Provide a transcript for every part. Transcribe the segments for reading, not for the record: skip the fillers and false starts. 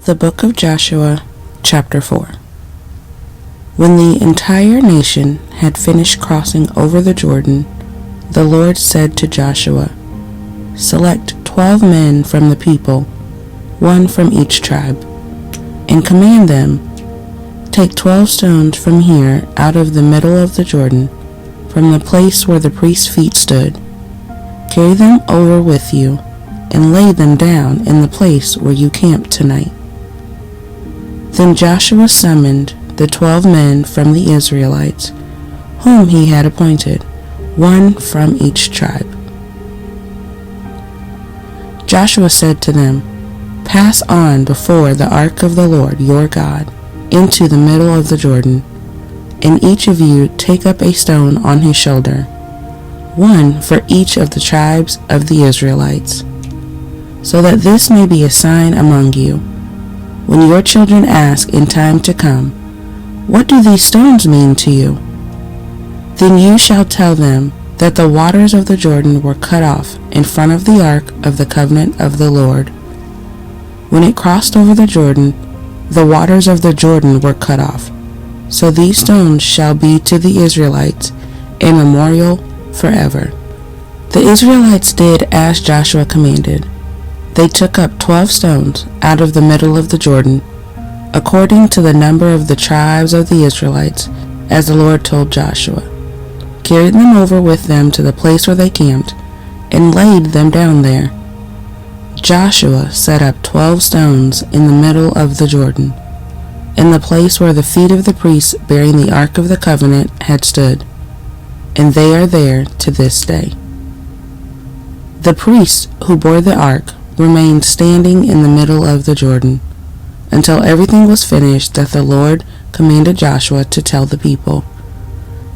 The Book of Joshua, Chapter 4. When the entire nation had finished crossing over the Jordan, the Lord said to Joshua, "Select 12 men from the people, one from each tribe, and command them, take 12 stones from here out of the middle of the Jordan, from the place where the priest's feet stood. Carry them over with you, and lay them down in the place where you camped tonight." Then Joshua summoned the 12 men from the Israelites, whom he had appointed, one from each tribe. Joshua said to them, "Pass on before the ark of the Lord your God into the middle of the Jordan, and each of you take up a stone on his shoulder, one for each of the tribes of the Israelites, so that this may be a sign among you. When your children ask in time to come, 'What do these stones mean to you?' then you shall tell them that the waters of the Jordan were cut off in front of the ark of the covenant of the Lord. When it crossed over the Jordan, the waters of the Jordan were cut off. So these stones shall be to the Israelites a memorial forever." The Israelites did as Joshua commanded. They took up 12 stones out of the middle of the Jordan, according to the number of the tribes of the Israelites, as the Lord told Joshua, carried them over with them to the place where they camped, and laid them down there. Joshua set up 12 stones in the middle of the Jordan, in the place where the feet of the priests bearing the Ark of the Covenant had stood, and they are there to this day. The priests who bore the ark remained standing in the middle of the Jordan, until everything was finished that the Lord commanded Joshua to tell the people,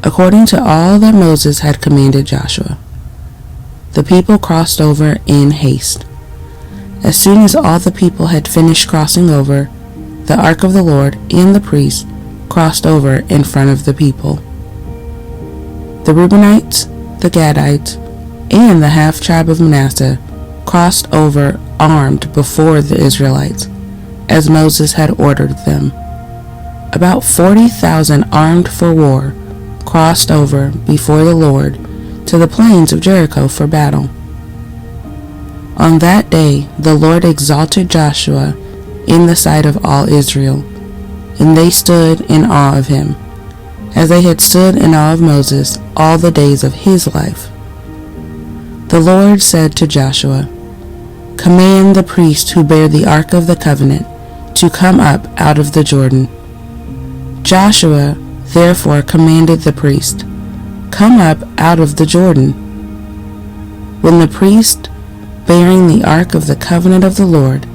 according to all that Moses had commanded Joshua. The people crossed over in haste. As soon as all the people had finished crossing over, the ark of the Lord and the priests crossed over in front of the people. The Reubenites, the Gadites, and the half-tribe of Manasseh crossed over armed before the Israelites, as Moses had ordered them. About 40,000 armed for war crossed over before the Lord to the plains of Jericho for battle. On that day the Lord exalted Joshua in the sight of all Israel, and they stood in awe of him, as they had stood in awe of Moses all the days of his life. The Lord said to Joshua, "Command the priests who bear the Ark of the Covenant to come up out of the Jordan." Joshua therefore commanded the priest, "Come up out of the Jordan." When the priest bearing the Ark of the Covenant of the Lord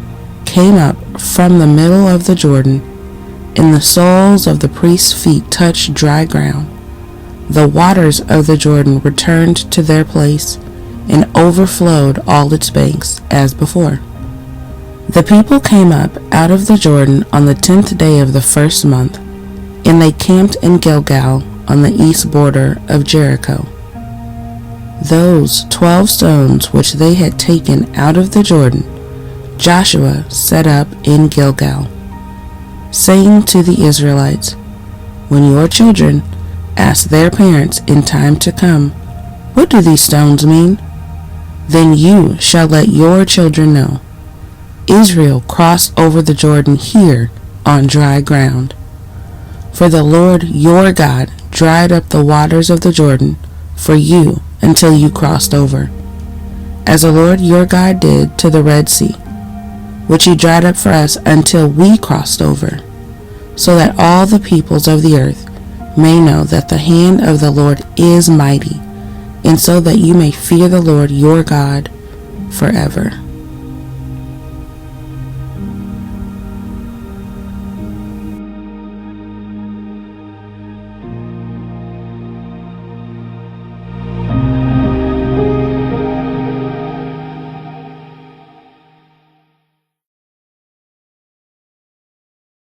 came up from the middle of the Jordan, and the soles of the priest's feet touched dry ground, the waters of the Jordan returned to their place and overflowed all its banks as before. The people came up out of the Jordan on the 10th day of the first month, and they camped in Gilgal on the east border of Jericho. Those 12 stones which they had taken out of the Jordan, Joshua set up in Gilgal, saying to the Israelites, "When your children ask their parents in time to come, 'What do these stones mean?' then you shall let your children know, Israel crossed over the Jordan here on dry ground. For the Lord your God dried up the waters of the Jordan for you until you crossed over, as the Lord your God did to the Red Sea, which he dried up for us until we crossed over, so that all the peoples of the earth may know that the hand of the Lord is mighty, and so that you may fear the Lord your God forever."